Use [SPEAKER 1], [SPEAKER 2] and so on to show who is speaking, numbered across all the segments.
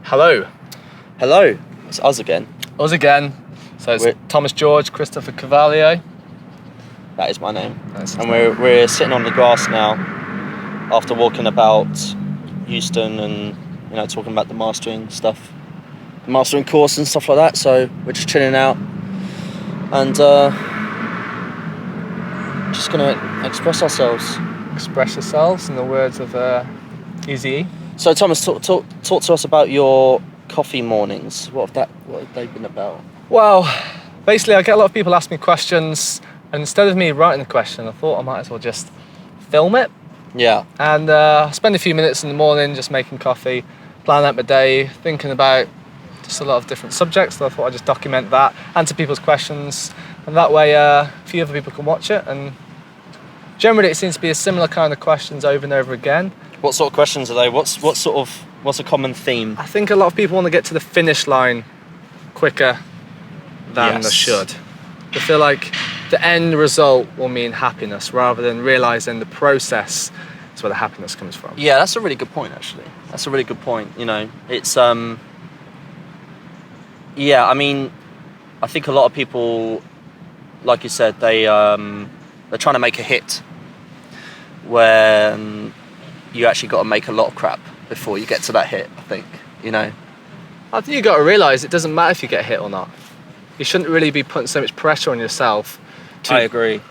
[SPEAKER 1] Hello.
[SPEAKER 2] Hello, it's us again.
[SPEAKER 1] Us again. So it's Tomas, George, Christopher Carvalho.
[SPEAKER 2] That is my name.
[SPEAKER 1] And
[SPEAKER 2] we're sitting on the grass now after walking about Houston and talking about the mastering stuff, the mastering course and stuff like that. So we're just chilling out and just gonna express ourselves.
[SPEAKER 1] Express yourselves in the words of Eazy-E.
[SPEAKER 2] So Thomas, talk to us about your coffee mornings. What have they been about?
[SPEAKER 1] Well, basically I get a lot of people ask me questions, and instead of me writing the question, I thought I might as well just film it.
[SPEAKER 2] Yeah.
[SPEAKER 1] And spend a few minutes in the morning just making coffee, planning out my day, thinking about just a lot of different subjects. So I thought I'd just document that, answer people's questions, and that way a few other people can watch it. And generally it seems to be a similar kind of questions over and over again.
[SPEAKER 2] What sort of questions are they? What's a common theme?
[SPEAKER 1] I think a lot of people want to get to the finish line quicker than they should. They feel like the end result will mean happiness rather than realising the process is where the happiness comes from.
[SPEAKER 2] Yeah, that's a really good point, actually. That's a really good point. It's yeah, I mean, I think a lot of people, like you said, they're trying to make a hit where you actually got to make a lot of crap before you get to that hit, I think.
[SPEAKER 1] I think you've got to realise it doesn't matter if you get hit or not. You shouldn't really be putting so much pressure on yourself
[SPEAKER 2] I agree.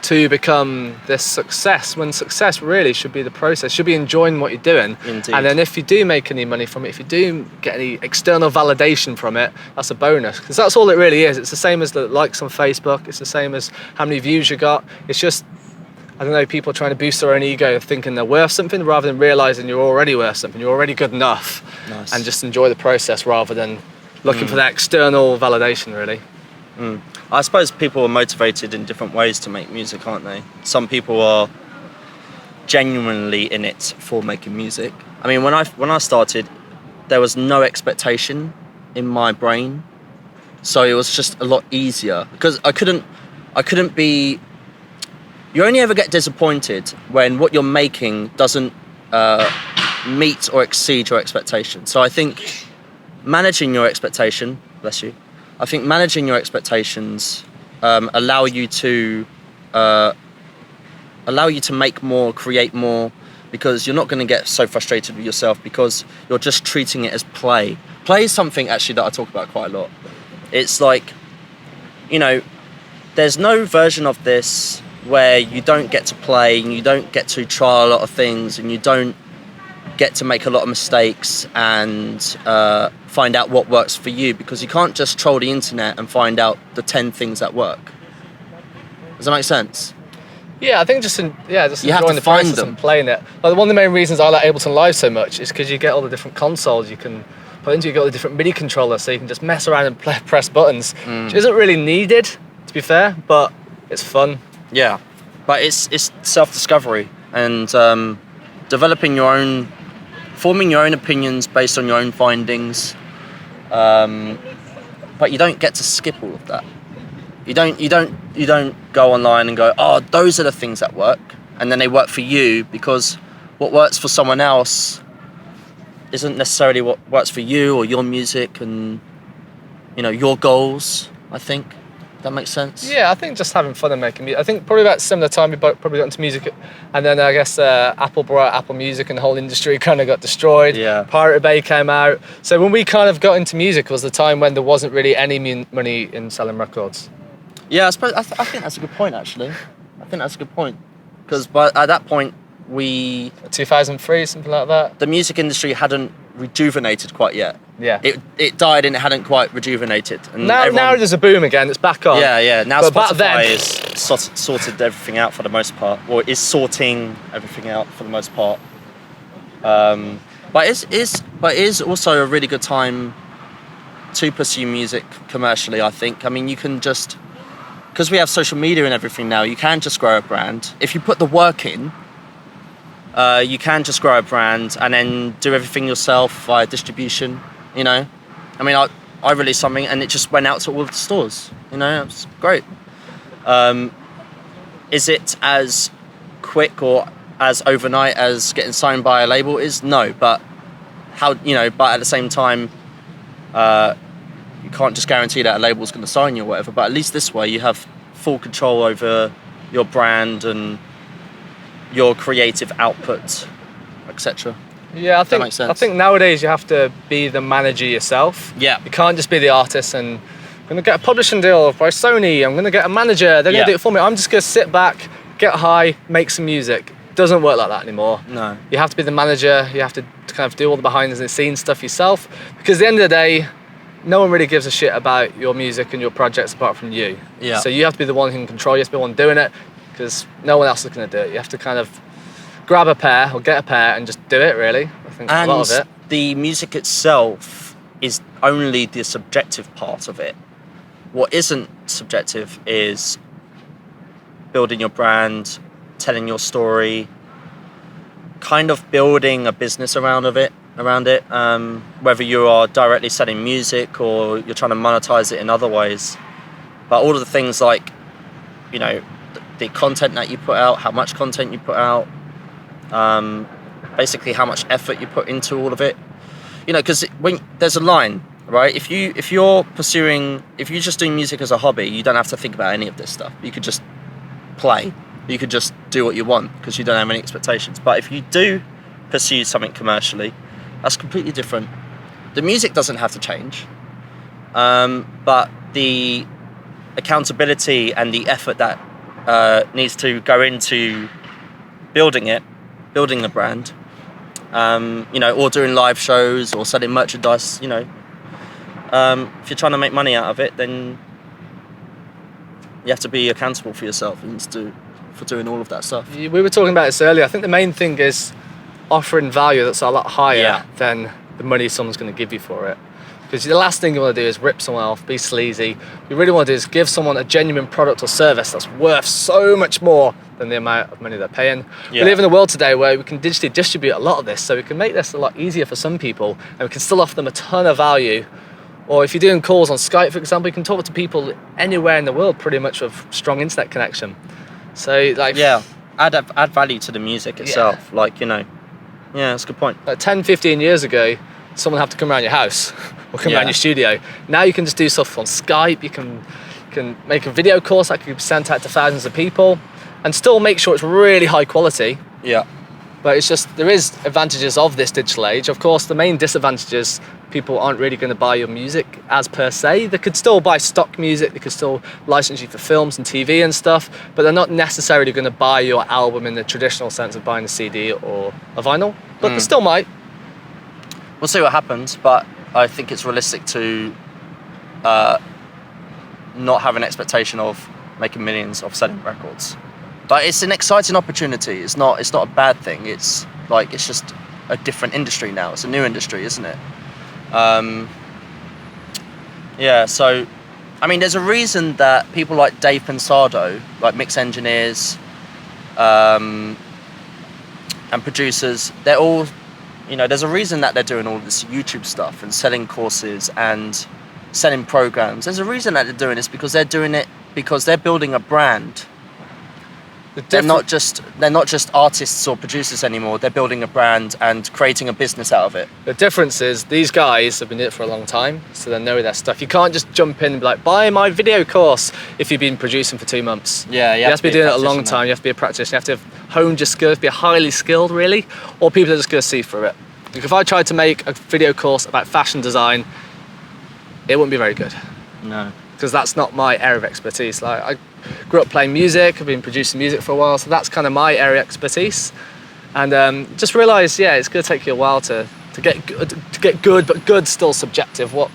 [SPEAKER 1] to become this success, when success really should be the process, should be enjoying what you're doing.
[SPEAKER 2] Indeed.
[SPEAKER 1] And then if you do make any money from it, if you do get any external validation from it, that's a bonus, because that's all it really is. It's the same as the likes on Facebook, it's the same as how many views you got. It's just, I don't know, people trying to boost their own ego, thinking they're worth something rather than realising you're already worth something, you're already good enough.
[SPEAKER 2] Nice.
[SPEAKER 1] And just enjoy the process rather than looking for that external validation, really.
[SPEAKER 2] I suppose people are motivated in different ways to make music, aren't they? Some people are genuinely in it for making music. I mean, when I started, there was no expectation in my brain, so it was just a lot easier because I couldn't be. You only ever get disappointed when what you're making doesn't meet or exceed your expectation. So I think managing your expectation, I think managing your expectations allow you to make more, create more, because you're not going to get so frustrated with yourself because you're just treating it as play. Play is something actually that I talk about quite a lot. It's like, there's no version of this where you don't get to play and you don't get to try a lot of things and you don't get to make a lot of mistakes and find out what works for you, because you can't just troll the internet and find out the 10 things that work. Does that make sense?
[SPEAKER 1] Yeah, I think just enjoying the
[SPEAKER 2] find
[SPEAKER 1] process
[SPEAKER 2] them
[SPEAKER 1] and playing it. Like, one of the main reasons I like Ableton Live so much is because you get all the different consoles you can put into. You got the different MIDI controllers, so you can just mess around and press buttons, which isn't really needed, to be fair, but it's fun.
[SPEAKER 2] Yeah, but it's self-discovery and forming your own opinions based on your own findings. But you don't get to skip all of that. You don't go online and go, oh, those are the things that work, and then they work for you, because what works for someone else isn't necessarily what works for you or your music and your goals, I think. That makes sense?
[SPEAKER 1] Yeah, I think just having fun and making music. I think probably about a similar time we probably got into music, and then I guess Apple brought out Apple Music and the whole industry kind of got destroyed.
[SPEAKER 2] Yeah.
[SPEAKER 1] Pirate Bay came out. So when we kind of got into music was the time when there wasn't really any money in selling records.
[SPEAKER 2] Yeah, I think that's a good point, actually. I think that's a good point. Because at that point,
[SPEAKER 1] 2003, something like that.
[SPEAKER 2] The music industry hadn't rejuvenated quite yet.
[SPEAKER 1] Yeah.
[SPEAKER 2] It died and it hadn't quite rejuvenated. And
[SPEAKER 1] now there's a boom again. It's back on.
[SPEAKER 2] Yeah. Now
[SPEAKER 1] but
[SPEAKER 2] Spotify has sorted everything out for the most part, or is sorting everything out for the most part. But it is also a really good time to pursue music commercially, I think. I mean, you can just, because we have social media and everything now, you can just grow a brand if you put the work in. You can just grow a brand and then do everything yourself via distribution, I mean, I released something and it just went out to all of the stores, it's great. Is it as quick or as overnight as getting signed by a label is? No, but how, but at the same time, you can't just guarantee that a label's going to sign you or whatever. But at least this way, you have full control over your brand and your creative output, etc.
[SPEAKER 1] Yeah,
[SPEAKER 2] That makes sense.
[SPEAKER 1] I think nowadays you have to be the manager yourself.
[SPEAKER 2] Yeah.
[SPEAKER 1] You can't just be the artist and I'm gonna get a publishing deal by Sony. I'm gonna get a manager. They're gonna do it for me. I'm just gonna sit back, get high, make some music. Doesn't work like that anymore.
[SPEAKER 2] No.
[SPEAKER 1] You have to be the manager. You have to kind of do all the behind the scenes stuff yourself, because at the end of the day, no one really gives a shit about your music and your projects apart from you.
[SPEAKER 2] Yeah.
[SPEAKER 1] So you have to be the one who can control. You have to be the one doing it, because no one else is going to do it. You have to kind of grab a pair or get a pair and just do it. Really, I think
[SPEAKER 2] And
[SPEAKER 1] a lot of it.
[SPEAKER 2] the music itself is only the subjective part of it. What isn't subjective is building your brand, telling your story, kind of building a business around it. Whether you are directly selling music or you're trying to monetize it in other ways. But all of the things like, the content that you put out, how much content you put out, basically how much effort you put into all of it. Because when there's a line, right? If you're just doing music as a hobby, you don't have to think about any of this stuff. You could just play. You could just do what you want because you don't have any expectations. But if you do pursue something commercially, that's completely different. The music doesn't have to change, but the accountability and the effort that needs to go into building the brand, or doing live shows or selling merchandise, if you're trying to make money out of it, then you have to be accountable for yourself and for doing all of that stuff.
[SPEAKER 1] We were talking about this earlier. I think the main thing is offering value that's a lot higher than the money someone's going to give you for it. Because the last thing you want to do is rip someone off, be sleazy. What you really want to do is give someone a genuine product or service that's worth so much more than the amount of money they're paying.
[SPEAKER 2] Yeah.
[SPEAKER 1] We live in a world today where we can digitally distribute a lot of this, so we can make this a lot easier for some people, and we can still offer them a ton of value. Or if you're doing calls on Skype, for example, you can talk to people anywhere in the world pretty much with strong internet connection. So
[SPEAKER 2] add value to the music itself. That's a good point.
[SPEAKER 1] Like 10, 15 years ago, someone had to come around your house or come around your studio. Now you can just do stuff on Skype. You can make a video course that can be sent out to thousands of people and still make sure it's really high quality.
[SPEAKER 2] Yeah.
[SPEAKER 1] But it's just, there is advantages of this digital age. Of course, the main disadvantages, people aren't really going to buy your music as per se. They could still buy stock music, they could still license you for films and TV and stuff, but they're not necessarily going to buy your album in the traditional sense of buying a CD or a vinyl, but they still might.
[SPEAKER 2] We'll see what happens, but I think it's realistic to not have an expectation of making millions of selling records. But it's an exciting opportunity. It's not a bad thing. It's just a different industry now. It's a new industry, isn't it? So, there's a reason that people like Dave Pensado, like mix engineers and producers, they're all, there's a reason that they're doing all this YouTube stuff and selling courses and selling programs. There's a reason that they're doing this, because they're doing it because they're building a brand. They're not just artists or producers anymore. They're building a brand and creating a business out of it.
[SPEAKER 1] The difference is these guys have been doing it for a long time, so they know their stuff. You can't just jump in and be like, buy my video course if you've been producing for 2 months.
[SPEAKER 2] Yeah,
[SPEAKER 1] you have to be doing it a long time. You have to be a practitioner. You have to have honed your skills, be highly skilled, really, or people are just going to see through it. Like if I tried to make a video course about fashion design, it wouldn't be very good.
[SPEAKER 2] No.
[SPEAKER 1] Because that's not my area of expertise. Like I grew up playing music, I've been producing music for a while, so that's kind of my area of expertise. And just realised, it's going to take you a while to get good, but good still subjective. What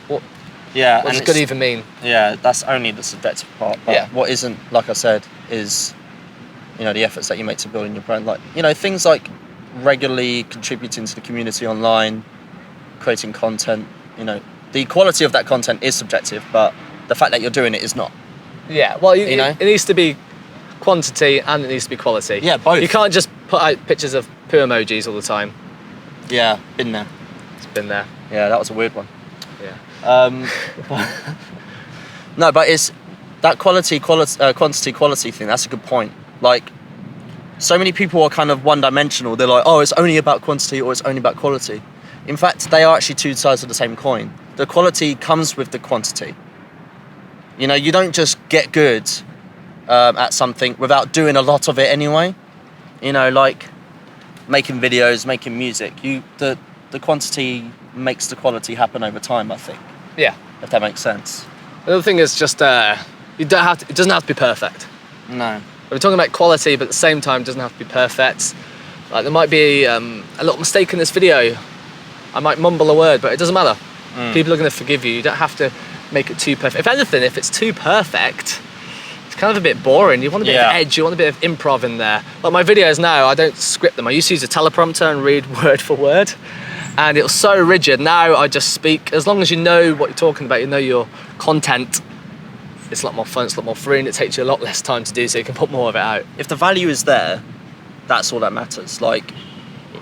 [SPEAKER 1] does good even mean?
[SPEAKER 2] Yeah, that's only the subjective part. But what isn't, like I said, is the efforts that you make to building your brand. Like things like regularly contributing to the community online, creating content. The quality of that content is subjective, but the fact that you're doing it is not.
[SPEAKER 1] Yeah, well, it needs to be quantity and it needs to be quality.
[SPEAKER 2] Yeah, both.
[SPEAKER 1] You can't just put out pictures of poo emojis all the time.
[SPEAKER 2] Yeah, been there.
[SPEAKER 1] It's been there.
[SPEAKER 2] Yeah, that was a weird one.
[SPEAKER 1] Yeah.
[SPEAKER 2] No, but it's that quantity, quality thing. That's a good point. Like, so many people are kind of one-dimensional. They're like, oh, it's only about quantity or it's only about quality. In fact, they are actually two sides of the same coin. The quality comes with the quantity. You know, you don't just get good at something without doing a lot of it anyway. You know, like making videos, making music. The quantity makes the quality happen over time, I think.
[SPEAKER 1] Yeah.
[SPEAKER 2] If that makes sense.
[SPEAKER 1] The other thing is just it doesn't have to be perfect.
[SPEAKER 2] No.
[SPEAKER 1] We're talking about quality, but at the same time, it doesn't have to be perfect. Like there might be a little mistake in this video. I might mumble a word, but it doesn't matter. People are going to forgive you. You don't have to make it too perfect. If anything, if it's too perfect, it's kind of a bit boring. You want a bit of edge, you want a bit of improv in there. Like my videos now, I don't script them. I used to use a teleprompter and read word for word, and it was so rigid. Now I just speak. As long as you know what you're talking about, you know your content, it's a lot more fun, it's a lot more free, and it takes you a lot less time to do, so you can put more of it out.
[SPEAKER 2] If the value is there, that's all that matters. Like,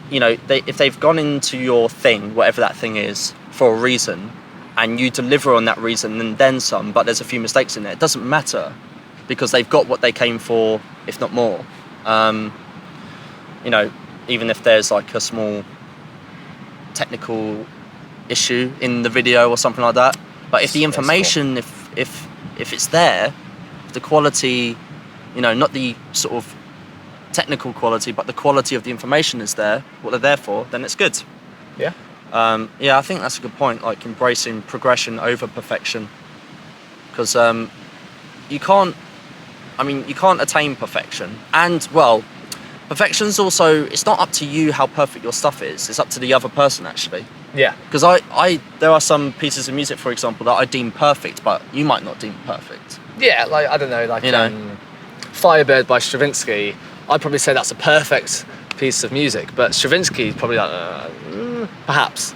[SPEAKER 2] you know, if they've gone into your thing, whatever that thing is, for a reason, and you deliver on that reason and then some, but there's a few mistakes in there, it doesn't matter, because they've got what they came for, if not more. You know, even if there's like a small technical issue in the video or something like that, but if the information, if it's there, if the quality, you know, not the sort of technical quality, but the quality of the information is there, what they're there for, then it's good.
[SPEAKER 1] Yeah.
[SPEAKER 2] Yeah, I think that's a good point, like embracing progression over perfection. Because you can't attain perfection. And, well, perfection's also, it's not up to you how perfect your stuff is, it's up to the other person, actually.
[SPEAKER 1] Yeah.
[SPEAKER 2] Because there are some pieces of music, for example, that I deem perfect, but you might not deem perfect.
[SPEAKER 1] Yeah, like, I don't know, like,
[SPEAKER 2] you know?
[SPEAKER 1] Firebird by Stravinsky, I'd probably say that's a perfect piece of music, but Stravinsky probably like, perhaps.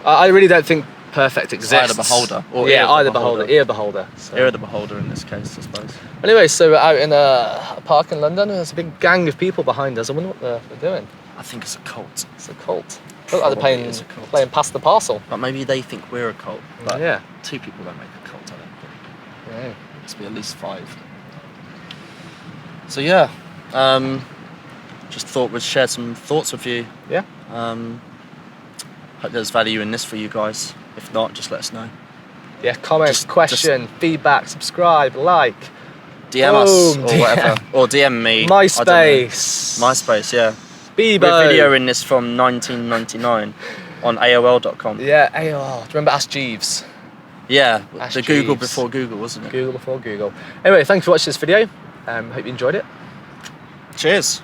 [SPEAKER 1] I really don't think perfect exists.
[SPEAKER 2] Eye of the beholder. Or
[SPEAKER 1] yeah, eye of the beholder, ear beholder. So.
[SPEAKER 2] Ear of the beholder in this case, I suppose.
[SPEAKER 1] Anyway, so we're out in a park in London, and there's a big gang of people behind us. I wonder what they're doing.
[SPEAKER 2] I think it's a cult.
[SPEAKER 1] It's a cult. Look like they're playing Pass the Parcel.
[SPEAKER 2] But maybe they think we're a cult. But
[SPEAKER 1] yeah.
[SPEAKER 2] 2 people don't make a cult, I don't think.
[SPEAKER 1] Yeah.
[SPEAKER 2] It must be at least 5. So yeah, just thought we'd share some thoughts with you.
[SPEAKER 1] Yeah.
[SPEAKER 2] Hope there's value in this for you guys. If not, just let us know.
[SPEAKER 1] Yeah, comment, question, feedback, subscribe, like.
[SPEAKER 2] DM us or whatever. Or DM me.
[SPEAKER 1] MySpace.
[SPEAKER 2] MySpace, yeah.
[SPEAKER 1] Bebo.
[SPEAKER 2] We're videoing this from 1999 on AOL.com.
[SPEAKER 1] Yeah, AOL. Do you remember Ask Jeeves?
[SPEAKER 2] Yeah,
[SPEAKER 1] Ask
[SPEAKER 2] the Google
[SPEAKER 1] Jeeves.
[SPEAKER 2] before Google, wasn't it?
[SPEAKER 1] Google before Google. Anyway, thanks for watching this video. Hope you enjoyed it.
[SPEAKER 2] Cheers.